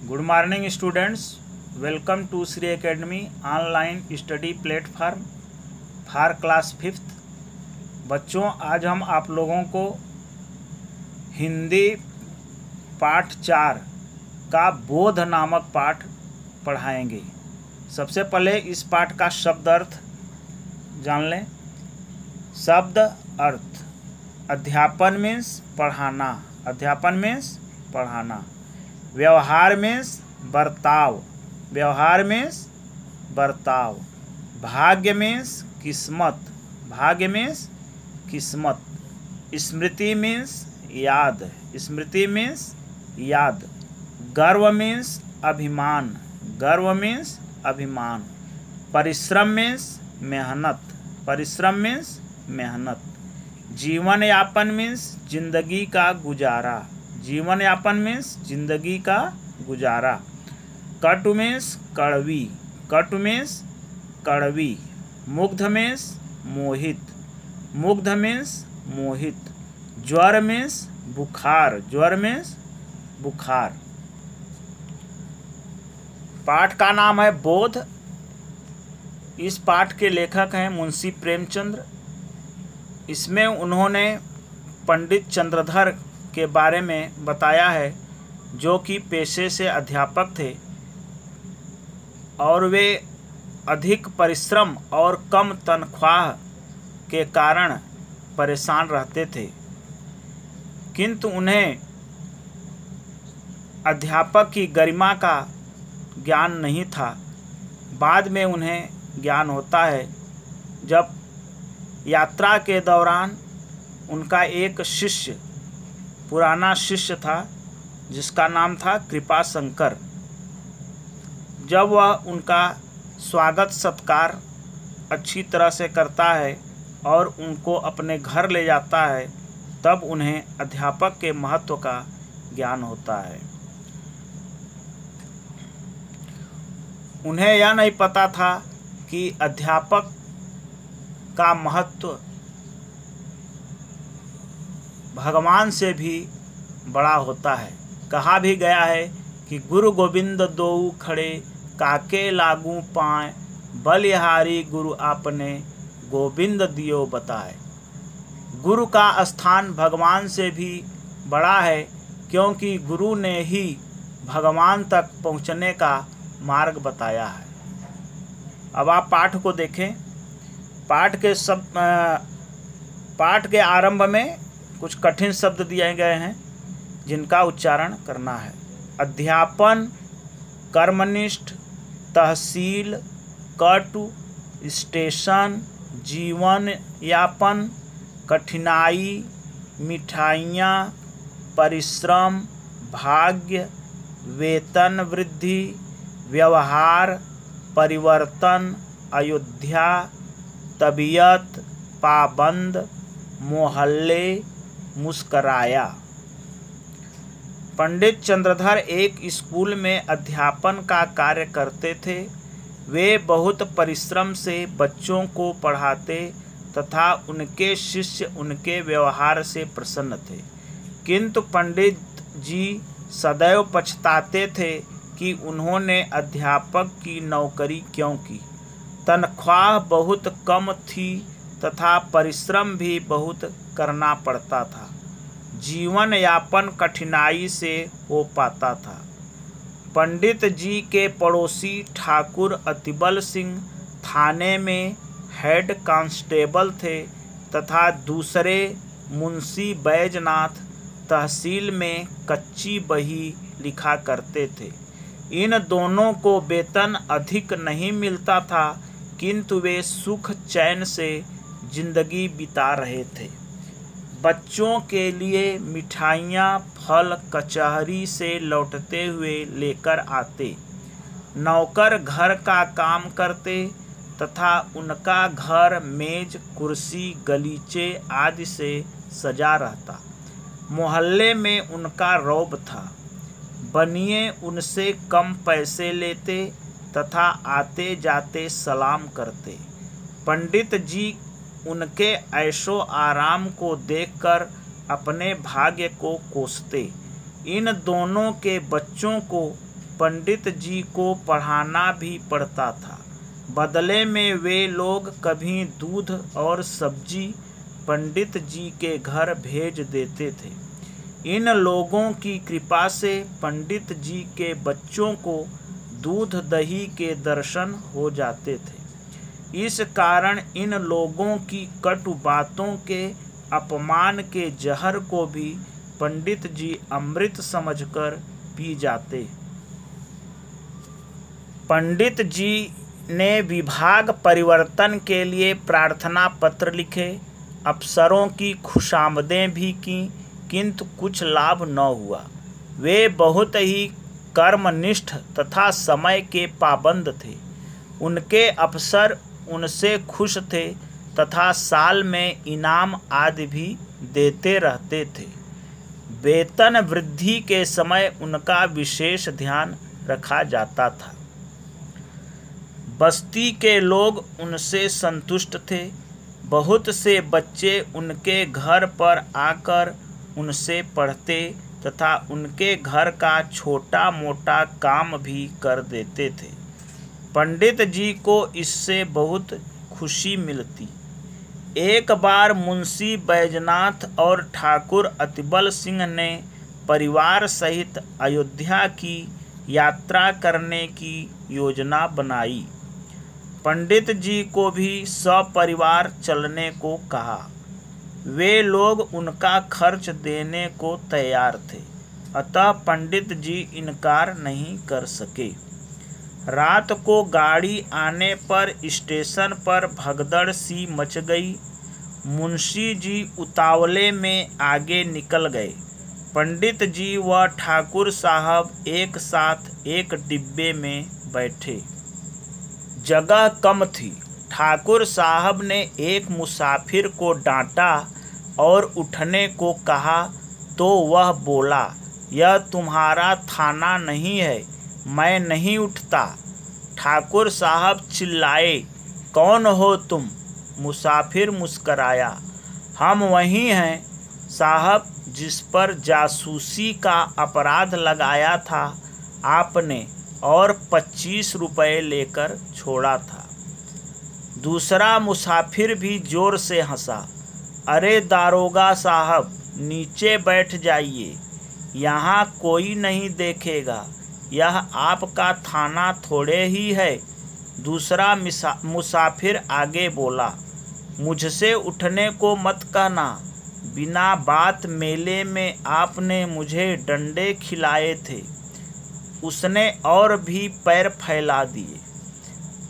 Good morning students, welcome to Shri academy online study platform for class 5th। बच्चों, आज हम आप लोगों को हिंदी पाठ 4 का बोध नामक पाठ पढ़ाएंगे। सबसे पहले इस पाठ का शब्द अर्थ जान लें। शब्द अर्थ: अध्यापन मीन्स पढ़ाना, अध्यापन मीन्स पढ़ाना। व्यवहार मीन्स बर्ताव, व्यवहार मीन्स बर्ताव। भाग्य मीन्स किस्मत, भाग्य मीन्स किस्मत। स्मृति मीन्स याद, स्मृति मीन्स याद। गर्व मीन्स अभिमान, गर्व मीन्स अभिमान। परिश्रम मीन्स मेहनत, परिश्रम मीन्स मेहनत। जीवन यापन मीन्स जिंदगी का गुजारा, जीवन यापन मीन्स जिंदगी का गुजारा। कटु मीन्स कड़वी, कटु मीन्स कड़वी। मुग्ध मीन्स मोहित, मुग्ध मीन्स मोहित। ज्वर मीन्स बुखार, ज्वर मीन्स बुखार। पाठ का नाम है बोध। इस पाठ के लेखक हैं मुंशी प्रेमचंद्र। इसमें उन्होंने पंडित चंद्रधर के बारे में बताया है, जो कि पेशे से अध्यापक थे और वे अधिक परिश्रम और कम तनख्वाह के कारण परेशान रहते थे, किंतु उन्हें अध्यापक की गरिमा का ज्ञान नहीं था। बाद में उन्हें ज्ञान होता है जब यात्रा के दौरान उनका एक शिष्य, पुराना शिष्य था जिसका नाम था कृपा शंकर, जब वह उनका स्वागत सत्कार अच्छी तरह से करता है और उनको अपने घर ले जाता है, तब उन्हें अध्यापक के महत्व का ज्ञान होता है। उन्हें यह नहीं पता था कि अध्यापक का महत्व भगवान से भी बड़ा होता है। कहा भी गया है कि गुरु गोविंद दोऊ खड़े, काके लागू पाए, बलिहारी गुरु आपने, गोविंद दियो बताए। गुरु का स्थान भगवान से भी बड़ा है, क्योंकि गुरु ने ही भगवान तक पहुँचने का मार्ग बताया है। अब आप पाठ को देखें। पाठ के आरंभ में कुछ कठिन शब्द दिए गए हैं जिनका उच्चारण करना है। अध्यापन, कर्मनिष्ठ, तहसील, कटु, स्टेशन, जीवन यापन, कठिनाई, मिठाइयाँ, परिश्रम, भाग्य, वेतन वृद्धि, व्यवहार, परिवर्तन, अयोध्या, तबीयत, पाबंद, मोहल्ले, मुस्कराया। पंडित चंद्रधर एक स्कूल में अध्यापन का कार्य करते थे। वे बहुत परिश्रम से बच्चों को पढ़ाते तथा उनके शिष्य उनके व्यवहार से प्रसन्न थे, किंतु पंडित जी सदैव पछताते थे कि उन्होंने अध्यापक की नौकरी क्यों की। तनख्वाह बहुत कम थी तथा परिश्रम भी बहुत करना पड़ता था। जीवन यापन कठिनाई से हो पाता था। पंडित जी के पड़ोसी ठाकुर अतिबल सिंह थाने में हेड कांस्टेबल थे तथा दूसरे मुंशी बैजनाथ तहसील में कच्ची बही लिखा करते थे। इन दोनों को वेतन अधिक नहीं मिलता था, किंतु वे सुख चैन से जिंदगी बिता रहे थे। बच्चों के लिए मिठाइयाँ फल कचहरी से लौटते हुए लेकर आते। नौकर घर का काम करते तथा उनका घर मेज, कुर्सी, गलीचे आदि से सजा रहता। मोहल्ले में उनका रौब था। बनिए उनसे कम पैसे लेते तथा आते जाते सलाम करते। पंडित जी उनके ऐशो आराम को देखकर अपने भाग्य को कोसते। इन दोनों के बच्चों को पंडित जी को पढ़ाना भी पड़ता था। बदले में वे लोग कभी दूध और सब्जी पंडित जी के घर भेज देते थे। इन लोगों की कृपा से पंडित जी के बच्चों को दूध दही के दर्शन हो जाते थे। इस कारण इन लोगों की कटु बातों के अपमान के जहर को भी पंडित जी अमृत समझकर पी जाते। पंडित जी ने विभाग परिवर्तन के लिए प्रार्थना पत्र लिखे, अफसरों की खुशामदें भी की, किंतु कुछ लाभ न हुआ। वे बहुत ही कर्मनिष्ठ तथा समय के पाबंद थे। उनके अफसर उनसे खुश थे तथा साल में इनाम आदि भी देते रहते थे। वेतन वृद्धि के समय उनका विशेष ध्यान रखा जाता था। बस्ती के लोग उनसे संतुष्ट थे। बहुत से बच्चे उनके घर पर आकर उनसे पढ़ते तथा उनके घर का छोटा मोटा काम भी कर देते थे। पंडित जी को इससे बहुत खुशी मिलती। एक बार मुंशी बैजनाथ और ठाकुर अतिबल सिंह ने परिवार सहित अयोध्या की यात्रा करने की योजना बनाई। पंडित जी को भी सपरिवार चलने को कहा। वे लोग उनका खर्च देने को तैयार थे, अतः पंडित जी इनकार नहीं कर सके। रात को गाड़ी आने पर स्टेशन पर भगदड़ सी मच गई। मुंशी जी उतावले में आगे निकल गए। पंडित जी व ठाकुर साहब एक साथ एक डिब्बे में बैठे। जगह कम थी। ठाकुर साहब ने एक मुसाफिर को डांटा और उठने को कहा तो वह बोला, यह तुम्हारा थाना नहीं है, मैं नहीं उठता। ठाकुर साहब चिल्लाए, कौन हो तुम? मुसाफिर मुस्कराया, हम वही हैं साहब जिस पर जासूसी का अपराध लगाया था आपने और 25 रुपये लेकर छोड़ा था। दूसरा मुसाफिर भी जोर से हंसा, अरे दारोगा साहब, नीचे बैठ जाइए, यहाँ कोई नहीं देखेगा, यह आपका थाना थोड़े ही है। दूसरा मुसाफिर आगे बोला, मुझसे उठने को मत कहना, बिना बात मेले में आपने मुझे डंडे खिलाए थे। उसने और भी पैर फैला दिए।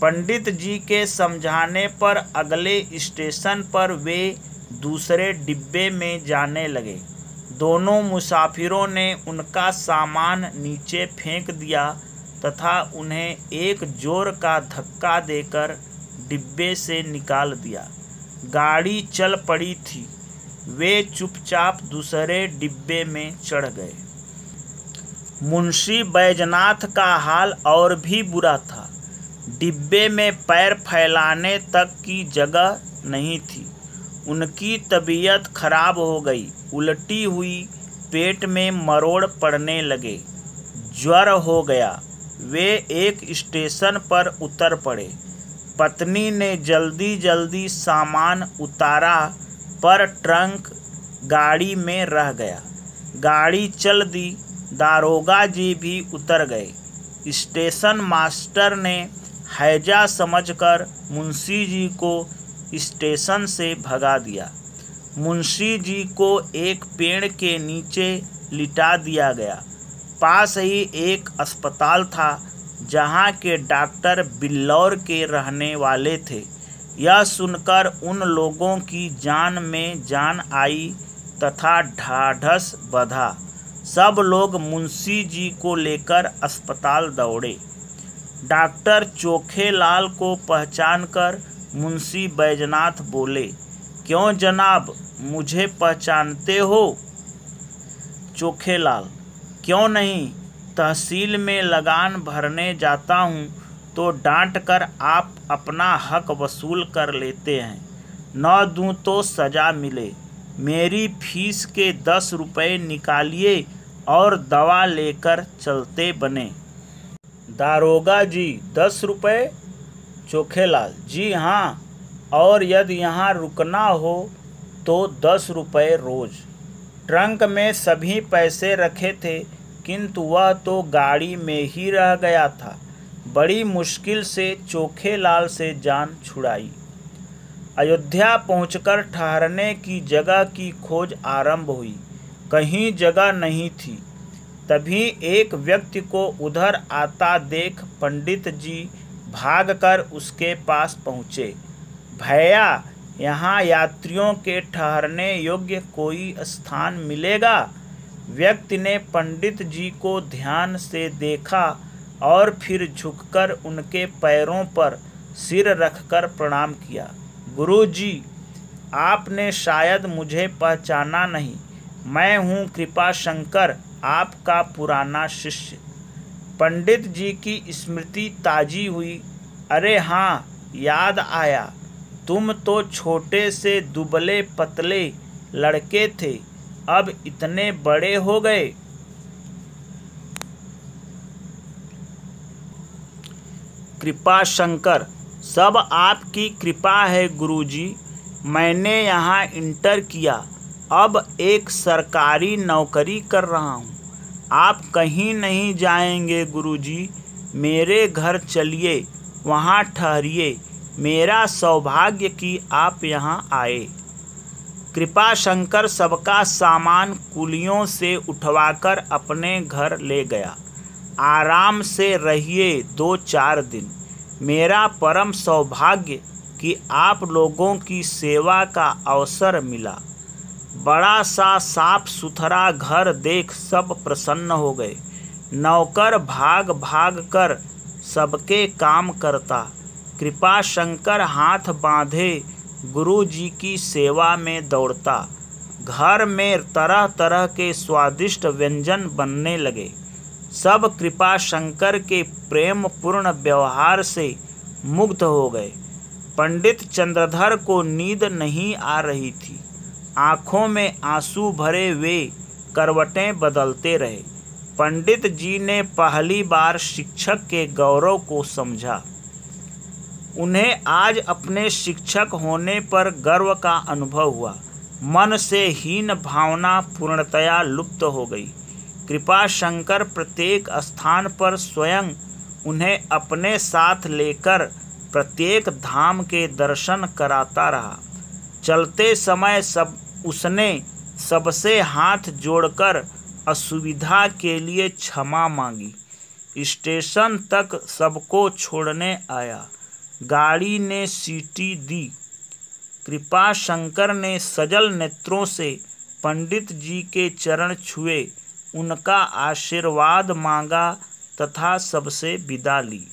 पंडित जी के समझाने पर अगले स्टेशन पर वे दूसरे डिब्बे में जाने लगे। दोनों मुसाफिरों ने उनका सामान नीचे फेंक दिया तथा उन्हें एक जोर का धक्का देकर डिब्बे से निकाल दिया। गाड़ी चल पड़ी थी। वे चुपचाप दूसरे डिब्बे में चढ़ गए। मुंशी बैजनाथ का हाल और भी बुरा था। डिब्बे में पैर फैलाने तक की जगह नहीं थी। उनकी तबीयत खराब हो गई, उल्टी हुई, पेट में मरोड़ पड़ने लगे, ज्वर हो गया। वे एक स्टेशन पर उतर पड़े। पत्नी ने जल्दी जल्दी सामान उतारा पर ट्रंक गाड़ी में रह गया। गाड़ी चल दी। दारोगा जी भी उतर गए। स्टेशन मास्टर ने हैजा समझकर मुंशी जी को स्टेशन से भगा दिया। मुंशी जी को एक पेड़ के नीचे लिटा दिया गया। पास ही एक अस्पताल था जहाँ के डॉक्टर बिल्लौर के रहने वाले थे। यह सुनकर उन लोगों की जान में जान आई तथा ढाढ़स बंधा। सब लोग मुंशी जी को लेकर अस्पताल दौड़े। डॉक्टर चोखेलाल को पहचानकर मुंशी बैजनाथ बोले, क्यों जनाब, मुझे पहचानते हो? चोखेलाल, क्यों नहीं, तहसील में लगान भरने जाता हूँ तो डांट कर आप अपना हक वसूल कर लेते हैं। न दूँ तो सज़ा मिले। मेरी फीस के 10 रुपये निकालिए और दवा लेकर चलते बने। दारोगा जी 10 रुपये। चोखेलाल जी हाँ, और यदि यहाँ रुकना हो तो 10 रुपये रोज। ट्रंक में सभी पैसे रखे थे, किंतु वह तो गाड़ी में ही रह गया था। बड़ी मुश्किल से चोखेलाल से जान छुड़ाई। अयोध्या पहुंचकर ठहरने की जगह की खोज आरंभ हुई। कहीं जगह नहीं थी। तभी एक व्यक्ति को उधर आता देख पंडित जी भागकर उसके पास पहुँचे। भैया, यहाँ यात्रियों के ठहरने योग्य कोई स्थान मिलेगा? व्यक्ति ने पंडित जी को ध्यान से देखा और फिर झुककर उनके पैरों पर सिर रखकर प्रणाम किया। गुरु जी, आपने शायद मुझे पहचाना नहीं। मैं हूँ कृपाशंकर, आपका पुराना शिष्य। पंडित जी की स्मृति ताजी हुई। अरे हाँ, याद आया। तुम तो छोटे से दुबले पतले लड़के थे, अब इतने बड़े हो गए। कृपाशंकर, सब आपकी कृपा है गुरुजी। मैंने यहाँ इंटर किया, अब एक सरकारी नौकरी कर रहा हूँ। आप कहीं नहीं जाएंगे गुरुजी, मेरे घर चलिए, वहाँ ठहरिए। मेरा सौभाग्य कि आप यहाँ आए। कृपाशंकर सबका सामान कुलियों से उठवाकर अपने घर ले गया। आराम से रहिए 2-4 दिन। मेरा परम सौभाग्य कि आप लोगों की सेवा का अवसर मिला। बड़ा सा साफ सुथरा घर देख सब प्रसन्न हो गए। नौकर भाग भाग कर सबके काम करता। कृपाशंकर हाथ बांधे गुरु जी की सेवा में दौड़ता। घर में तरह तरह के स्वादिष्ट व्यंजन बनने लगे। सब कृपाशंकर के प्रेम पूर्ण व्यवहार से मुग्ध हो गए। पंडित चंद्रधर को नींद नहीं आ रही थी। आँखों में आंसू भरे वे करवटें बदलते रहे। पंडित जी ने पहली बार शिक्षक के गौरव को समझा। उन्हें आज अपने शिक्षक होने पर गर्व का अनुभव हुआ। मन से हीन भावना पूर्णतया लुप्त हो गई। कृपाशंकर प्रत्येक स्थान पर स्वयं उन्हें अपने साथ लेकर प्रत्येक धाम के दर्शन कराता रहा। चलते समय उसने सबसे हाथ जोड़कर असुविधा के लिए क्षमा मांगी। स्टेशन तक सबको छोड़ने आया। गाड़ी ने सीटी दी। कृपाशंकर ने सजल नेत्रों से पंडित जी के चरण छुए, उनका आशीर्वाद मांगा तथा सबसे विदा ली।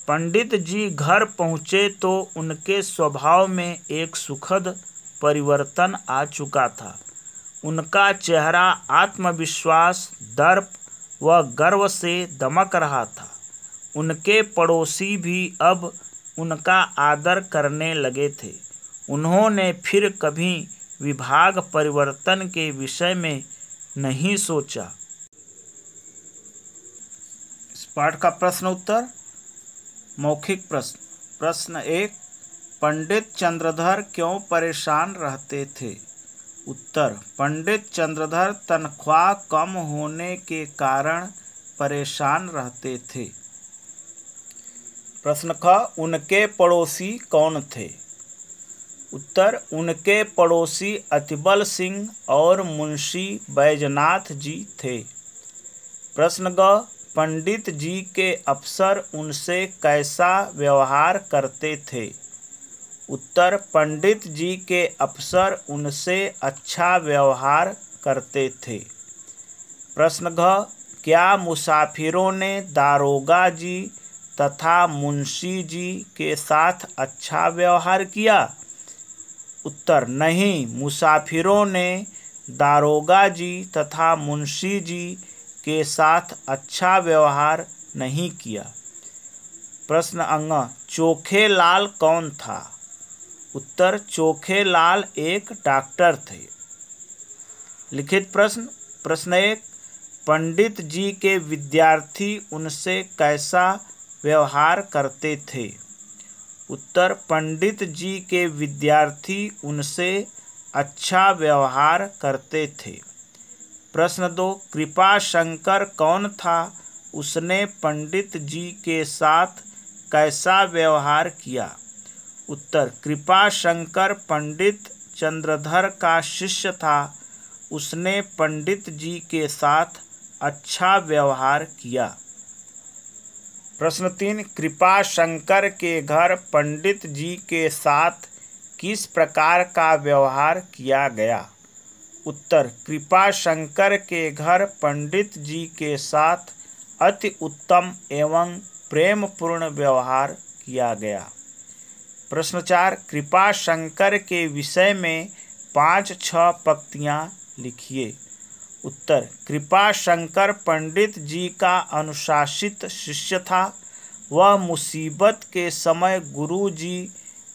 पंडित जी घर पहुँचे तो उनके स्वभाव में एक सुखद परिवर्तन आ चुका था। उनका चेहरा आत्मविश्वास, दर्प व गर्व से दमक रहा था। उनके पड़ोसी भी अब उनका आदर करने लगे थे। उन्होंने फिर कभी विभाग परिवर्तन के विषय में नहीं सोचा। इस पाठ का प्रश्न उत्तर। मौखिक प्रश्न। प्रश्न 1, पंडित चंद्रधर क्यों परेशान रहते थे? उत्तर, पंडित चंद्रधर तनख्वाह कम होने के कारण परेशान रहते थे। प्रश्न ख, उनके पड़ोसी कौन थे? उत्तर, उनके पड़ोसी अतिबल सिंह और मुंशी बैजनाथ जी थे। प्रश्न ग, पंडित जी के अफसर उनसे कैसा व्यवहार करते थे? उत्तर, पंडित जी के अफसर उनसे अच्छा व्यवहार करते थे। प्रश्न घ, क्या मुसाफिरों ने दारोगा जी तथा मुंशी जी के साथ अच्छा व्यवहार किया? उत्तर, नहीं, मुसाफिरों ने दारोगा जी तथा मुंशी जी के साथ अच्छा व्यवहार नहीं किया। प्रश्न अंग, चोखेलाल कौन था? उत्तर, चोखेलाल एक डॉक्टर थे। लिखित प्रश्न। प्रश्न 1, पंडित जी के विद्यार्थी उनसे कैसा व्यवहार करते थे? उत्तर, पंडित जी के विद्यार्थी उनसे अच्छा व्यवहार करते थे। प्रश्न 2, कृपाशंकर कौन था? उसने पंडित जी के साथ कैसा व्यवहार किया? उत्तर, कृपाशंकर पंडित चंद्रधर का शिष्य था। उसने पंडित जी के साथ अच्छा व्यवहार किया। प्रश्न 3, कृपाशंकर के घर पंडित जी के साथ किस प्रकार का व्यवहार किया गया? उत्तर, कृपाशंकर के घर पंडित जी के साथ अति उत्तम एवं प्रेमपूर्ण व्यवहार किया गया। प्रश्न 4, कृपाशंकर के विषय में 5-6 पंक्तियाँ लिखिए। उत्तर, कृपाशंकर पंडित जी का अनुशासित शिष्य था। वह मुसीबत के समय गुरु जी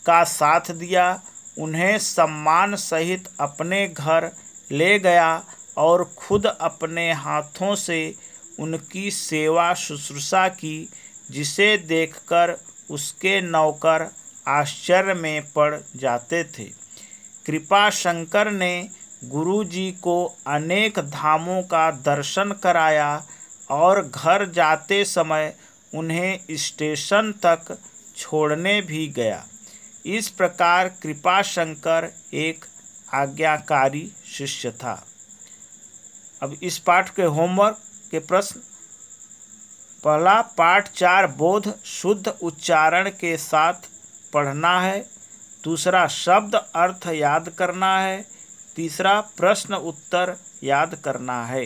का साथ दिया, उन्हें सम्मान सहित अपने घर ले गया और खुद अपने हाथों से उनकी सेवा शुश्रूषा की, जिसे देखकर उसके नौकर आश्चर्य में पड़ जाते थे। कृपाशंकर ने गुरु जी को अनेक धामों का दर्शन कराया और घर जाते समय उन्हें स्टेशन तक छोड़ने भी गया। इस प्रकार कृपाशंकर एक आज्ञाकारी शिष्य था। अब इस पाठ के होमवर्क के प्रश्न। पहला, पाठ 4 बोध शुद्ध उच्चारण के साथ पढ़ना है। दूसरा, शब्द अर्थ याद करना है। तीसरा, प्रश्न उत्तर याद करना है।